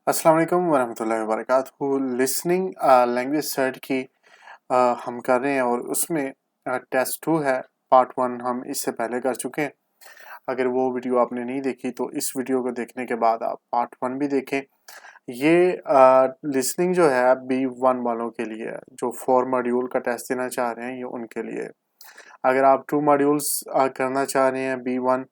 अस्सलाम वालेकुम वरहमतुल्लाहि वबरकातुहू। लिसनिंग लैंग्वेज सर्ट की हम कर रहे हैं और उसमें टेस्ट 2 है। पार्ट 1 हम इससे पहले कर चुके हैं। अगर वो वीडियो आपने नहीं देखी तो इस वीडियो को देखने के बाद आप पार्ट 1 भी देखें। ये लिसनिंग जो है B1 वालों के लिए है, जो 4 मॉड्यूल का टेस्ट देना चाह रहे हैं, ये उनके लिए है। अगर आप 2 मॉड्यूल्स करना चाह रहे हैं B1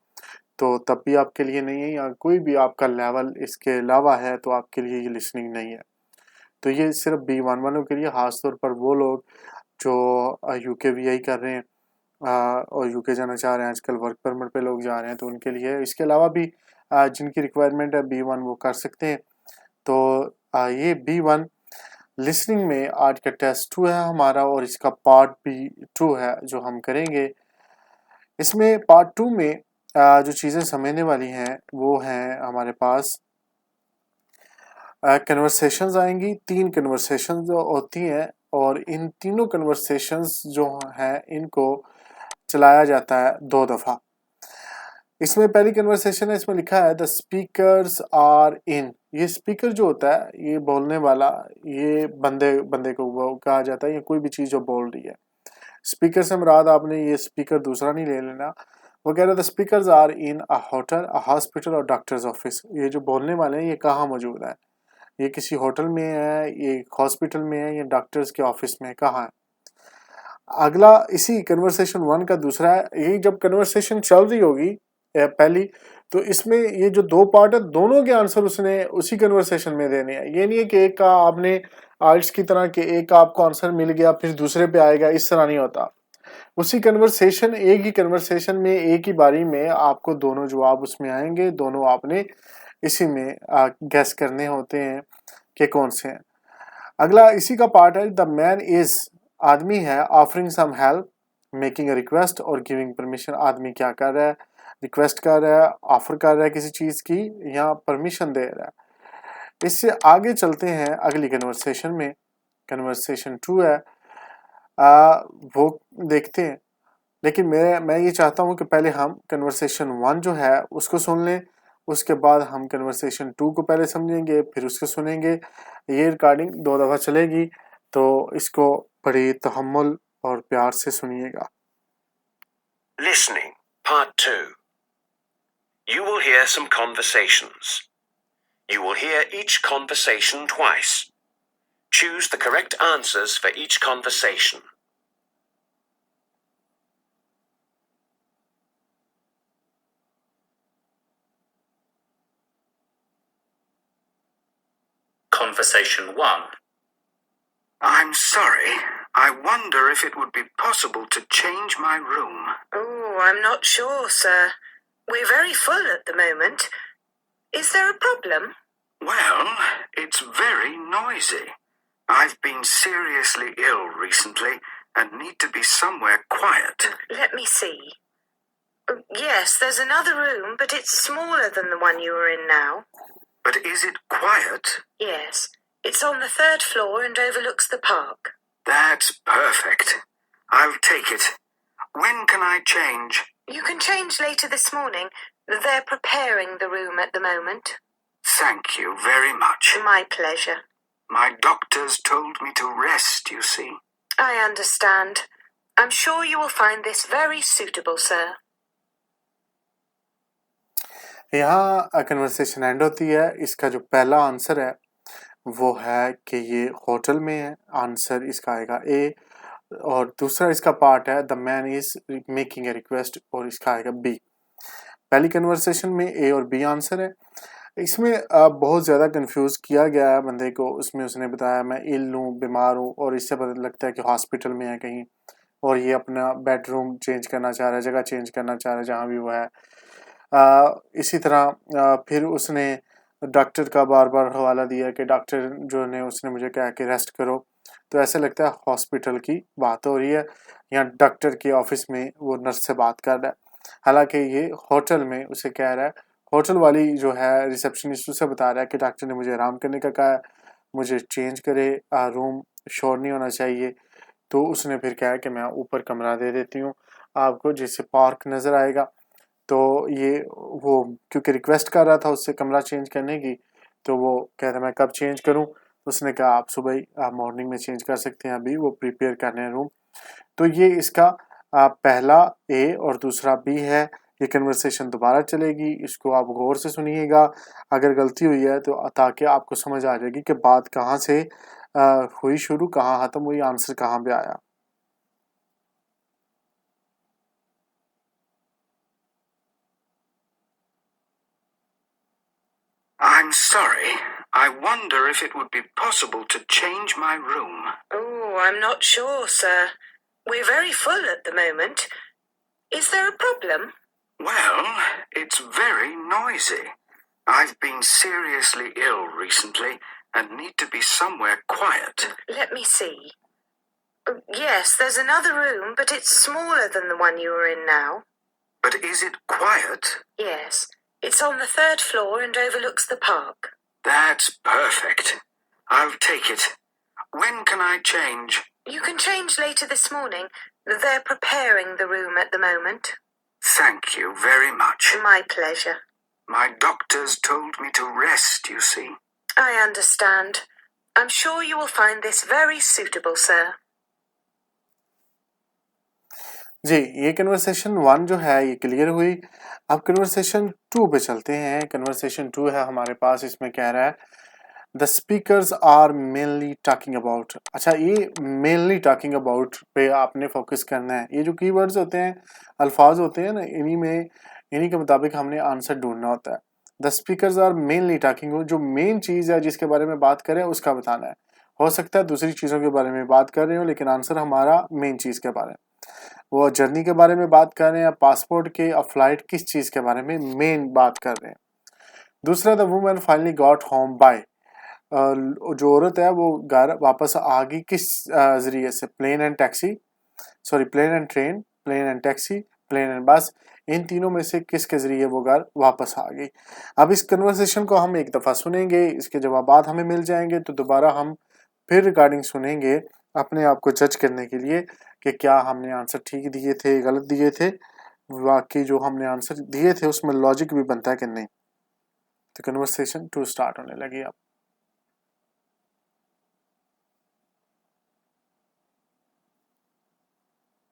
तो तब भी आपके लिए नहीं है, या कोई भी आपका लेवल इसके अलावा है तो आपके लिए ये लिसनिंग नहीं है। तो ये सिर्फ B1 वालों के लिए, ख़ास तौर पर वो लोग जो UKVI कर रहे हैं और UK जाना चाह रहे हैं, आजकल वर्क परमिट पे लोग जा रहे हैं, तो उनके लिए। इसके अलावा भी जिनकी रिक्वायरमेंट है B1 वो कर सकते हैं। तो ये B1 लिसनिंग में आज का टेस्ट 2 है हमारा, और इसका पार्ट B2 है जो हम करेंगे। इसमें पार्ट 2 में जो चीज़ें समझने वाली हैं वो हैं हमारे पास कन्वर्सेशंस आएंगी। 3 कन्वर्सेशंस जो होती हैं, और इन तीनों कन्वर्सेशंस जो हैं इनको चलाया जाता है 2 दफ़ा। इसमें पहली कन्वर्सेशन है, इसमें लिखा है द स्पीकर्स आर इन। ये स्पीकर जो होता है, ये बोलने वाला, ये बंदे को वो कहा जाता है, ये कोई भी चीज़ जो बोल रही है। स्पीकर से मुराद आपने ये स्पीकर दूसरा नहीं ले लेना। वो कह रहे थे speakers are in a hotel, a hospital और डॉक्टर्स ऑफिस। ये जो बोलने वाले हैं ये कहाँ मौजूद है? ये किसी होटल में है, ये हॉस्पिटल में है, या डॉक्टर्स के ऑफिस में, कहाँ है? अगला इसी कन्वर्सेशन 1 का दूसरा है। ये जब कन्वर्सेशन चल रही होगी पहली, तो इसमें ये जो 2 पार्ट है, दोनों के आंसर उसने उसी कन्वर्सेशन में देने हैं। ये नहीं है कि एक का आपने आइल्स की तरह के एक का आपको आंसर मिल गया फिर दूसरे पे आएगा, इस तरह नहीं होता। उसी कन्वर्सेशन, एक ही कन्वर्सेशन में एक ही बारी में आपको दोनों जवाब उसमें आएंगे, दोनों आपने इसी में गैस करने होते हैं कि कौन से हैं। अगला इसी का पार्ट है द मैन इज। आदमी है offering some help, making a request और गिविंग परमिशन। आदमी क्या कर रहा है? रिक्वेस्ट कर रहा है, ऑफर कर रहा है किसी चीज़ की, या परमिशन दे रहा है। इससे आगे चलते हैं अगली कन्वर्सेशन में। कन्वर्सेशन 2 है, वो देखते हैं। लेकिन मैं ये चाहता हूँ कि पहले हम कन्वर्सेशन 1 जो है उसको सुन लें, उसके बाद हम कन्वर्सेशन 2 को पहले समझेंगे, फिर उसको सुनेंगे। ये रिकॉर्डिंग 2 दफ़ा चलेगी, तो इसको बड़ी तहम्मुल और प्यार से सुनिएगा। Listening, Part 2. You will hear some conversations. You will hear each conversation twice. Choose the correct answers for each conversation. Conversation 1. I'm sorry. I wonder if it would be possible to change my room. Oh, I'm not sure, sir. We're very full at the moment. Is there a problem? Well, it's very noisy. I've been seriously ill recently and need to be somewhere quiet. Let me see. Yes, there's another room, but it's smaller than the one you are in now. But is it quiet? Yes, it's on the 3rd floor and overlooks the park. That's perfect. I'll take it. When can I change? You can change later this morning. They're preparing the room at the moment. Thank you very much. My pleasure. My doctors told me to rest, you see. I understand. I'm sure you will find this very suitable, sir. यहाँ conversation and होती है। इसका जो पहला answer है वो है कि ये होटल में है, आंसर इसका आएगा ए। और दूसरा इसका पार्ट है the man is making a request, और इसका आएगा बी। पहली कन्वर्सेशन में ए और बी आंसर है। इसमें बहुत ज़्यादा कंफ्यूज किया गया है बंदे को। उसमें उसने बताया मैं इल हूँ, बीमार हूँ, और इससे पता लगता है कि हॉस्पिटल में है कहीं, और ये अपना बेडरूम चेंज करना चाह रहा है, जगह चेंज करना चाह रहा है जहाँ भी वो है। इसी तरह फिर उसने डॉक्टर का बार बार हवाला दिया कि डॉक्टर जो ने उसने मुझे कहा कि रेस्ट करो। तो ऐसे लगता है हॉस्पिटल की बात हो रही है, या डॉक्टर के ऑफिस में वो नर्स से बात कर रहा है। हालांकि ये होटल में उसे कह रहा है, होटल वाली जो है रिसेप्शनिस्ट उसे बता रहा है कि डॉक्टर ने मुझे आराम करने का कहा है, मुझे चेंज करे, रूम शोर नहीं होना चाहिए। तो उसने फिर कहा कि मैं ऊपर कमरा दे देती हूँ आपको, जिससे पार्क नज़र आएगा। तो ये वो क्योंकि रिक्वेस्ट कर रहा था उससे कमरा चेंज करने की, तो वो कहता मैं कब चेंज करूं, तो उसने कहा आप सुबह आप मॉर्निंग में चेंज कर सकते हैं, अभी वो प्रिपेयर कर रहे हैं रूम। तो ये इसका पहला ए और दूसरा बी है। ये कन्वर्सेशन दोबारा चलेगी, इसको आप गौर से सुनिएगा। अगर गलती हुई है तो ताकि आपको समझ आ जाएगी कि बात कहाँ से हुई शुरू, कहाँ खत्म हुई, आंसर कहाँ पे आया। I'm sorry. I wonder if it would be possible to change my room. Oh, I'm not sure, sir. We're very full at the moment. Is there a problem? Well, it's very noisy. I've been seriously ill recently and need to be somewhere quiet. Let me see. Yes, there's another room, but it's smaller than the one you are in now. But is it quiet? Yes, it's on the 3rd floor and overlooks the park. That's perfect. I'll take it. When can I change? You can change later this morning. They're preparing the room at the moment. Thank you very much. My pleasure. My doctors told me to rest, you see. I understand. I'm sure you will find this very suitable, sir. जी, ये conversation 1 जो है ये clear हुई। अब conversation 2 पे चलते हैं। Conversation 2 है हमारे पास, इसमें कह रहा है the speakers are mainly talking about. अच्छा, ये मेनली टॉकिंग अबाउट पे आपने फोकस करना है। ये जो कीवर्ड्स होते हैं, अल्फाज होते हैं ना, इन्हीं के मुताबिक हमने आंसर ढूंढना होता है। The speakers are mainly talking, जो मेन चीज़ है जिसके बारे में बात करें उसका बताना है। हो सकता है दूसरी चीज़ों के बारे में बात कर रहे हो, लेकिन आंसर हमारा मेन चीज़ के बारे में, वो जर्नी के बारे में बात कर रहे हैं, पासपोर्ट के या फ्लाइट किस चीज़ के बारे में मेन बात कर रहे हैं। दूसरा, the woman finally got home by, जो औरत है वो घर वापस आ गई किस जरिए से, plane and train, plane and taxi, plane and bus, इन तीनों में से किसके जरिए वो घर वापस आ गई। अब इस कन्वर्सेशन को हम एक दफ़ा सुनेंगे, इसके जवाबात हमें मिल जाएंगे, तो दोबारा हम फिर रिकॉर्डिंग सुनेंगे अपने आप को जज करने के लिए कि क्या हमने आंसर ठीक दिए थे, गलत दिए थे, वाकई जो हमने आंसर दिए थे उसमें लॉजिक भी बनता है कि नहीं। तो कन्वर्सेशन 2 स्टार्ट होने लगी अब।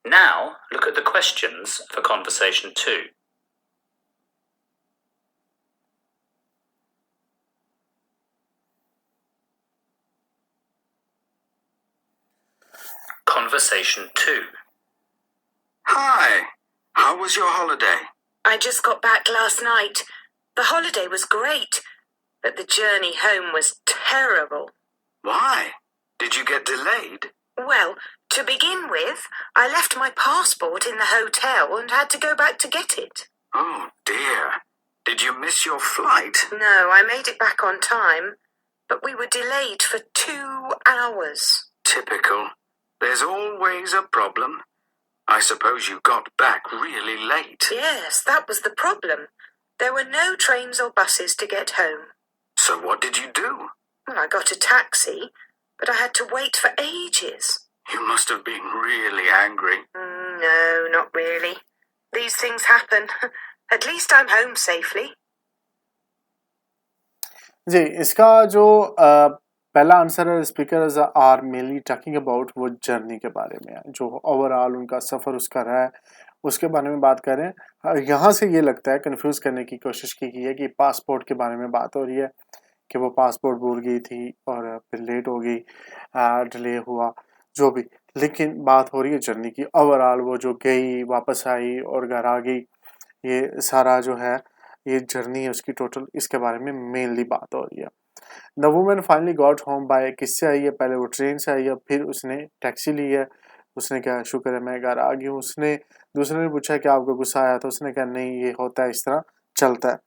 Now, look at the questions for conversation 2. Conversation 2. Hi. How was your holiday? I just got back last night. The holiday was great, but the journey home was terrible. Why? Did you get delayed? Well, to begin with, I left my passport in the hotel and had to go back to get it. Oh, dear. Did you miss your flight? No, I made it back on time, but we were delayed for 2 hours. Typical. There's always a problem. I suppose you got back really late. Yes, that was the problem. There were no trains or buses to get home. So what did you do? Well, I got a taxi, but I had to wait for ages. You must have been really angry. No, not really. These things happen. At least I'm home safely. जी, इसका जो पहला answer है, speakers are mainly talking about, वो journey के बारे में है, जो ओवरऑल उनका सफ़र उसका रहा है उसके बारे में बात कर रहे हैं। यहाँ से ये लगता है कंफ्यूज करने की कोशिश की गई है कि पासपोर्ट के बारे में बात हो रही है कि वो पासपोर्ट भूल गई थी और फिर लेट हो गई, डिले हुआ, जो भी, लेकिन बात हो रही है जर्नी की। ओवरऑल वो जो गई, वापस आई और घर आ गई, ये सारा जो है ये जर्नी है उसकी टोटल, इसके बारे में मेनली बात हो रही है। The women finally got home by, किससे आई है? पहले वो ट्रेन से आई है, फिर उसने टैक्सी ली है। उसने कहा शुक्र है मैं घर आ गई हूँ। उसने दूसरे ने पूछा कि आपको गुस्सा आया, तो उसने कहा नहीं, ये होता है, इस तरह चलता है।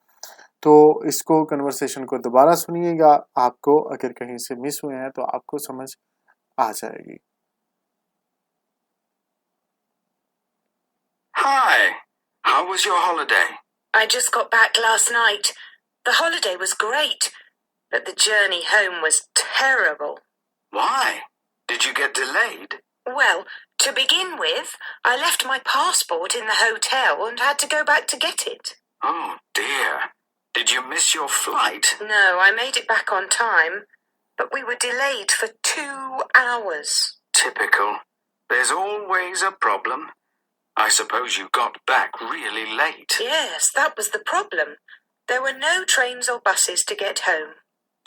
तो इसको कन्वर्सेशन को दोबारा सुनिएगा, आपको अगर कहीं से मिस हुए हैं तो आपको समझ आ जाएगी। Hi. How was your holiday? I just got back last night. The holiday was great, but the journey home was terrible. Why? Did you get delayed? Well, to begin with, I left my passport in the hotel and had to go back to get it. Oh, dear. Did you miss your flight? No, I made it back on time, but we were delayed for 2 hours. Typical. There's always a problem. I suppose you got back really late. Yes, that was the problem. There were no trains or buses to get home.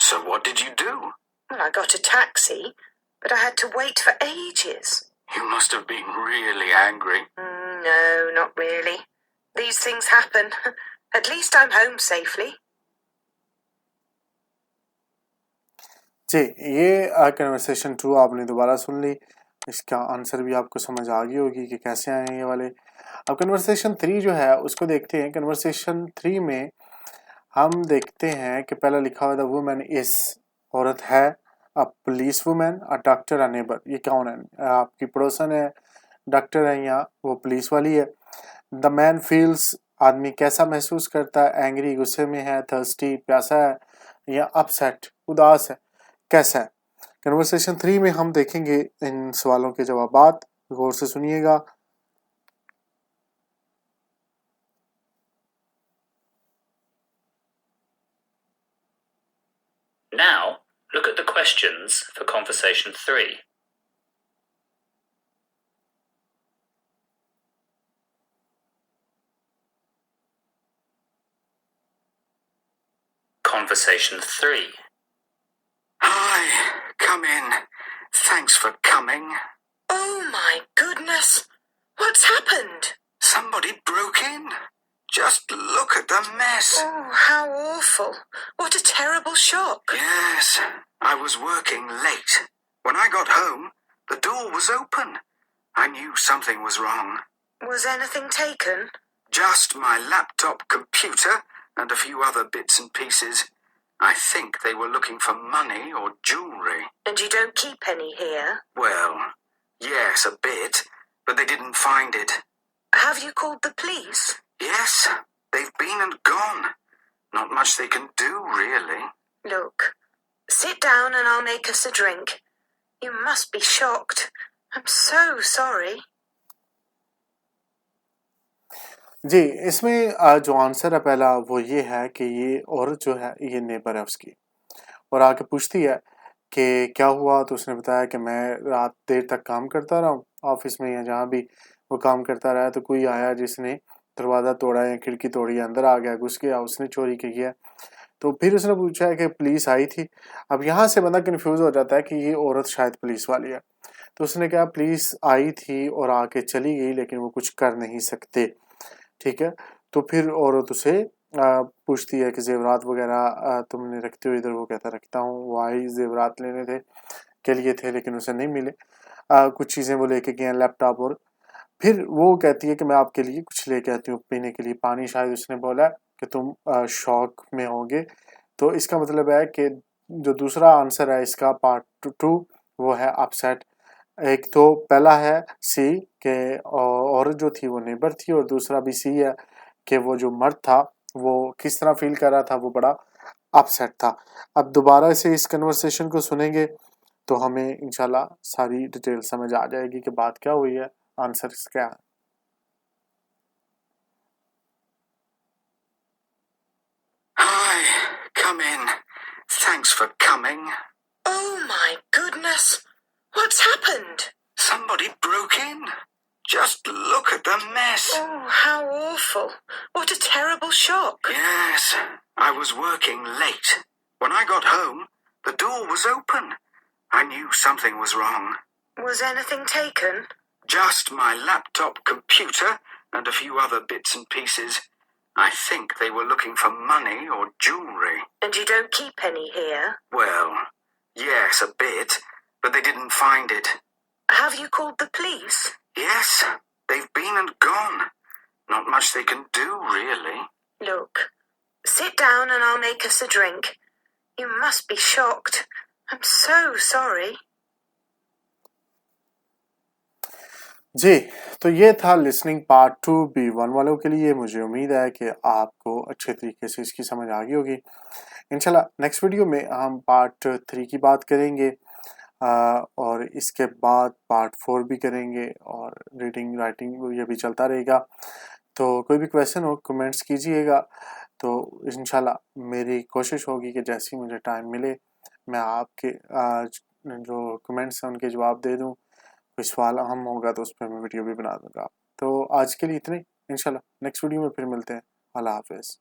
So what did you do? Well, I got a taxi, but I had to wait for ages. You must have been really angry. No, not really. These things happen. At least I'm home safely. जी, ये conversation 2 आपने दोबारा सुन ली। इसका answer भी आपको समझ आ गई होगी कि कैसे आए हैं ये वाले। अब कन्वर्सेशन 3 जो है उसको देखते हैं। कन्वर्सेशन 3 में हम देखते हैं कि पहला लिखा हुआ द वुमन इज, औरत है, अ police woman, a doctor, a neighbour. ये कौन है? आपकी पड़ोसन है, डॉक्टर है या वो पुलिस वाली है। द मैन फील्स, आदमी कैसा महसूस करता है? एंग्री, गुस्से में है, थर्स्टी, प्यासा है, या अपसेट, उदास है, कैसा है? कन्वर्सेशन 3 में हम देखेंगे इन सवालों के जवाबात। गौर से सुनिएगा। Now, look at the questions for conversation 3. Conversation 3. Hi, come in. Thanks for coming. Oh my goodness! What's happened? Somebody broke in. Just look at the mess. Oh, how awful. What a terrible shock. Yes, I was working late. When I got home, the door was open. I knew something was wrong. Was anything taken? Just my laptop computer and a few other bits and pieces. I think they were looking for money or jewelry. And you don't keep any here? Well, yes, a bit, but they didn't find it. Have you called the police? Yes, they've been and gone. Not much they can do, really. Look, sit down and I'll make us a drink. You must be shocked. I'm so sorry. जी, इसमें जो answer है पहला वो ये है कि ये औरत जो है ये नेबर है उसकी, और आके पूछती है कि क्या हुआ। तो उसने बताया कि मैं रात देर तक काम करता रहा हूँ ऑफिस में या जहाँ भी वो काम करता रहा, तो कोई आया जिसने दरवाज़ा तोड़ा या खिड़की तोड़ी, अंदर आ गया, घुस गया, उसने चोरी की है। तो फिर उसने पूछा है कि पुलिस आई थी। अब यहाँ से बंदा कन्फ्यूज़ हो जाता है कि ये औरत शायद पुलिस वाली है। तो उसने कहा पुलिस आई थी और आके चली गई, लेकिन वो कुछ कर नहीं सकते। ठीक है, तो फिर औरत उसे पूछती है कि जेवरात वगैरह तुमने रखते हो इधर? वो कहता रखता हूँ। वो आई जेवरात लेने थे के लिए थे, लेकिन उसे नहीं मिले। कुछ चीज़ें वो लेके गए, लैपटॉप। और फिर वो कहती है कि मैं आपके लिए कुछ लेके आती हूँ पीने के लिए, पानी। शायद उसने बोला कि तुम शौक में होगे। तो इसका मतलब है कि जो दूसरा आंसर है इसका पार्ट 2 वो है अपसेट। एक तो पहला है सी के औरत जो थी वो नेबर थी, और दूसरा भी सी है कि वो जो मर्द था वो किस तरह फील कर रहा था, वो बड़ा अपसेट था। अब दोबारा से इस कन्वर्सेशन को सुनेंगे तो हमें इंशाल्लाह सारी डिटेल समझ आ जाएगी कि बात क्या हुई है, आंसर क्या है। Hi, come in. Thanks for coming. Oh my goodness! What's happened? Somebody broke in. Just look at the mess. Oh, how awful. What a terrible shock. Yes, I was working late. When I got home, the door was open. I knew something was wrong. Was anything taken? Just my laptop computer and a few other bits and pieces. I think they were looking for money or jewelry. And you don't keep any here? Well, yes, a bit, but they didn't find it. Have you called the police? Yes, they've been and gone. Not much they can do, really. Look, sit down and I'll make us a drink. You must be shocked. I'm so sorry. जी, तो ये था listening part 2 B1 वालों के लिए। मुझे उम्मीद है कि आपको अच्छे तरीके से इसकी समझ आ गई होगी। इंशाल्लाह नेक्स्ट वीडियो में हम पार्ट 3 की बात करेंगे, और इसके बाद पार्ट 4 भी करेंगे, और रीडिंग राइटिंग ये भी चलता रहेगा। तो कोई भी क्वेश्चन हो कमेंट्स कीजिएगा। तो इंशाल्लाह मेरी कोशिश होगी कि जैसे ही मुझे टाइम मिले मैं आपके जो कमेंट्स हैं उनके जवाब दे दूं। कोई सवाल अहम होगा तो उस पर मैं वीडियो भी बना दूंगा। तो आज के लिए इतने, इंशाल्लाह नेक्स्ट वीडियो में फिर मिलते हैं। अल्लाह हाफिज़।